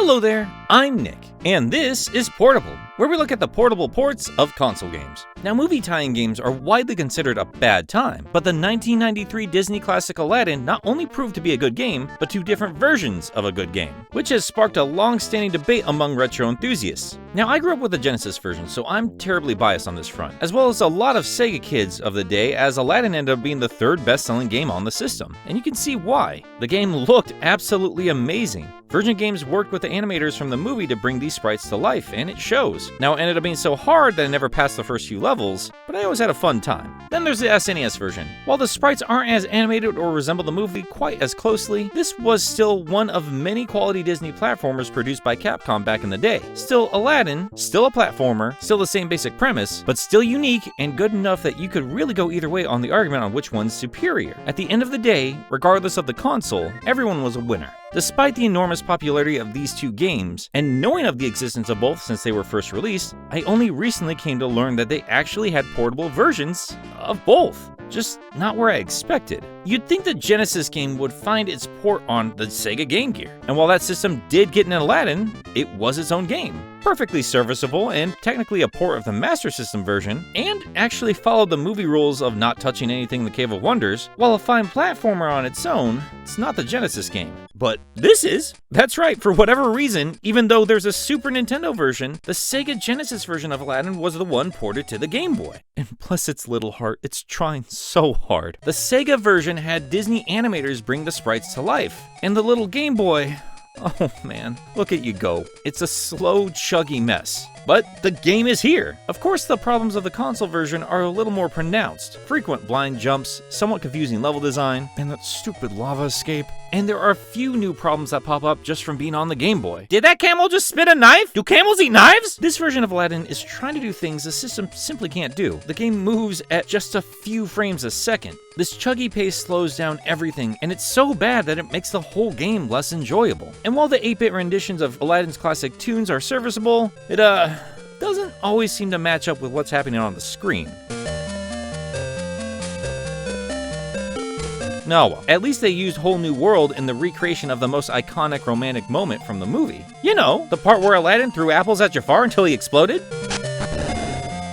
Hello there, I'm Nick, and this is Portable, where we look at the portable ports of console games. Now, movie tie-in games are widely considered a bad time, but the 1993 Disney classic Aladdin not only proved to be a good game, but two different versions of a good game, which has sparked a long-standing debate among retro enthusiasts. Now, I grew up with the Genesis version, so I'm terribly biased on this front, as well as a lot of Sega kids of the day, as Aladdin ended up being the third best-selling game on the system. And you can see why. The game looked absolutely amazing. Virgin Games worked with the animators from the movie to bring these sprites to life, and it shows. Now, it ended up being so hard that I never passed the first few levels, but I always had a fun time. Then there's the SNES version. While the sprites aren't as animated or resemble the movie quite as closely, this was still one of many quality Disney platformers produced by Capcom back in the day. Still Aladdin, still a platformer, still the same basic premise, but still unique and good enough that you could really go either way on the argument on which one's superior. At the end of the day, regardless of the console, everyone was a winner. Despite the enormous popularity of these two games, and knowing of the existence of both since they were first released, I only recently came to learn that they actually had portable versions of both. Just not where I expected. You'd think the Genesis game would find its port on the Sega Game Gear, and while that system did get an Aladdin, it was its own game. Perfectly serviceable and technically a port of the Master System version, and actually followed the movie rules of not touching anything in the Cave of Wonders. While a fine platformer on its own, it's not the Genesis game. But this is! That's right, for whatever reason, even though there's a Super Nintendo version, the Sega Genesis version of Aladdin was the one ported to the Game Boy. And bless its little heart, it's trying so hard. The Sega version had Disney animators bring the sprites to life, and the little Game Boy, oh man, look at you go. It's a slow, chuggy mess. But the game is here. Of course, the problems of the console version are a little more pronounced. Frequent blind jumps, somewhat confusing level design, and that stupid lava escape. And there are a few new problems that pop up just from being on the Game Boy. Did that camel just spit a knife? Do camels eat knives? This version of Aladdin is trying to do things the system simply can't do. The game moves at just a few frames a second. This chuggy pace slows down everything, and it's so bad that it makes the whole game less enjoyable. And while the 8-bit renditions of Aladdin's classic tunes are serviceable, it doesn't always seem to match up with what's happening on the screen. No, well, at least they used Whole New World in the recreation of the most iconic romantic moment from the movie. You know, the part where Aladdin threw apples at Jafar until he exploded?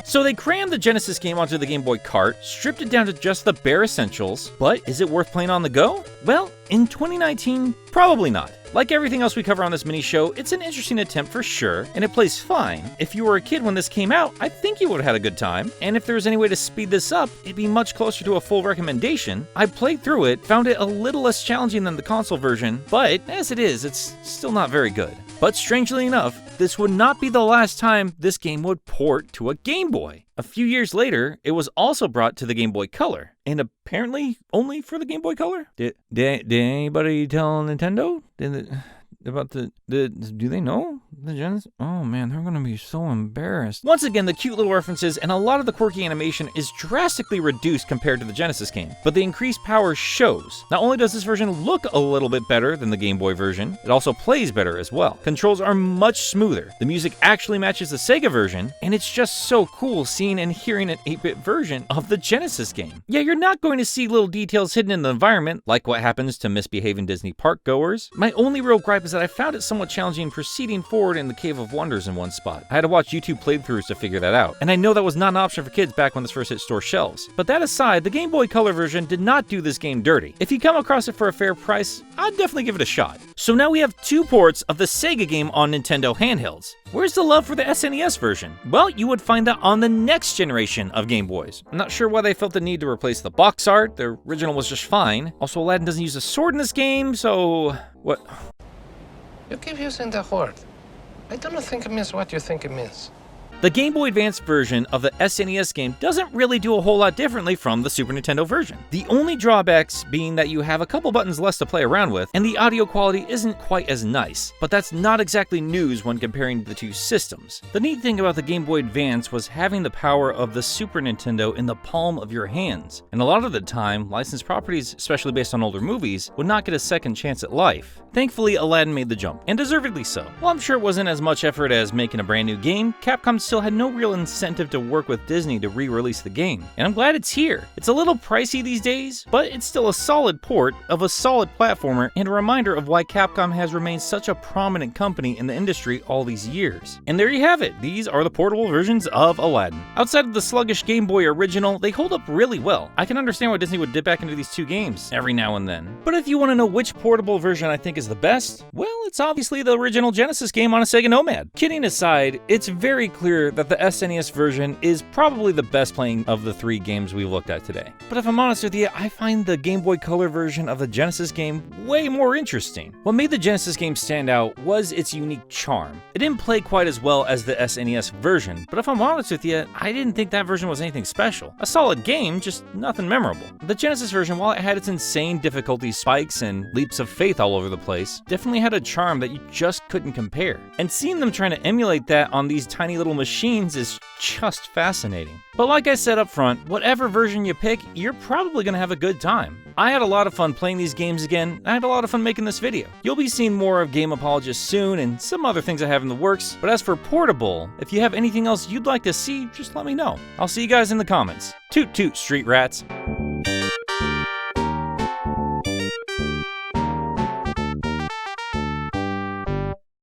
So they crammed the Genesis game onto the Game Boy cart, stripped it down to just the bare essentials, but is it worth playing on the go? Well, in 2019, probably not. Like everything else we cover on this mini show, it's an interesting attempt for sure, and it plays fine. If you were a kid when this came out, I think you would have had a good time, and if there was any way to speed this up, it'd be much closer to a full recommendation. I played through it, found it a little less challenging than the console version, but as it is, it's still not very good. But strangely enough, this would not be the last time this game would port to a Game Boy. A few years later, it was also brought to the Game Boy Color, and apparently only for the Game Boy Color? Did anybody tell Nintendo? Do they know the Genesis? Oh man, they're gonna be so embarrassed. Once again, the cute little references and a lot of the quirky animation is drastically reduced compared to the Genesis game, but the increased power shows. Not only does this version look a little bit better than the Game Boy version, it also plays better as well. Controls are much smoother, the music actually matches the Sega version, and it's just so cool seeing and hearing an 8-bit version of the Genesis game. Yeah, you're not going to see little details hidden in the environment, like what happens to misbehaving Disney park goers. My only real gripe is that I found it somewhat challenging proceeding forward in the Cave of Wonders in one spot. I had to watch YouTube playthroughs to figure that out, and I know that was not an option for kids back when this first hit store shelves. But that aside, the Game Boy Color version did not do this game dirty. If you come across it for a fair price, I'd definitely give it a shot. So now we have two ports of the Sega game on Nintendo handhelds. Where's the love for the SNES version? Well, you would find that on the next generation of Game Boys. I'm not sure why they felt the need to replace the box art. The original was just fine. Also, Aladdin doesn't use a sword in this game, so what? You keep using that word. I don't think it means what you think it means. The Game Boy Advance version of the SNES game doesn't really do a whole lot differently from the Super Nintendo version. The only drawbacks being that you have a couple buttons less to play around with, and the audio quality isn't quite as nice, but that's not exactly news when comparing the two systems. The neat thing about the Game Boy Advance was having the power of the Super Nintendo in the palm of your hands, and a lot of the time, licensed properties, especially based on older movies, would not get a second chance at life. Thankfully, Aladdin made the jump, and deservedly so. While I'm sure it wasn't as much effort as making a brand new game, Capcom still had no real incentive to work with Disney to re-release the game, and I'm glad it's here. It's a little pricey these days, but it's still a solid port of a solid platformer and a reminder of why Capcom has remained such a prominent company in the industry all these years. And there you have it, these are the portable versions of Aladdin. Outside of the sluggish Game Boy original, they hold up really well. I can understand why Disney would dip back into these two games every now and then. But if you want to know which portable version I think is the best, well, it's obviously the original Genesis game on a Sega Nomad. Kidding aside, it's very clear that the SNES version is probably the best playing of the three games we've looked at today. But if I'm honest with you, I find the Game Boy Color version of the Genesis game way more interesting. What made the Genesis game stand out was its unique charm. It didn't play quite as well as the SNES version, but if I'm honest with you, I didn't think that version was anything special. A solid game, just nothing memorable. The Genesis version, while it had its insane difficulty spikes and leaps of faith all over the place, definitely had a charm that you just couldn't compare. And seeing them trying to emulate that on these tiny little machines is just fascinating. But like I said up front, whatever version you pick, you're probably gonna have a good time. I had a lot of fun playing these games again, and I had a lot of fun making this video. You'll be seeing more of Game Apologist soon and some other things I have in the works, but as for portable, if you have anything else you'd like to see, just let me know. I'll see you guys in the comments. Toot toot, street rats.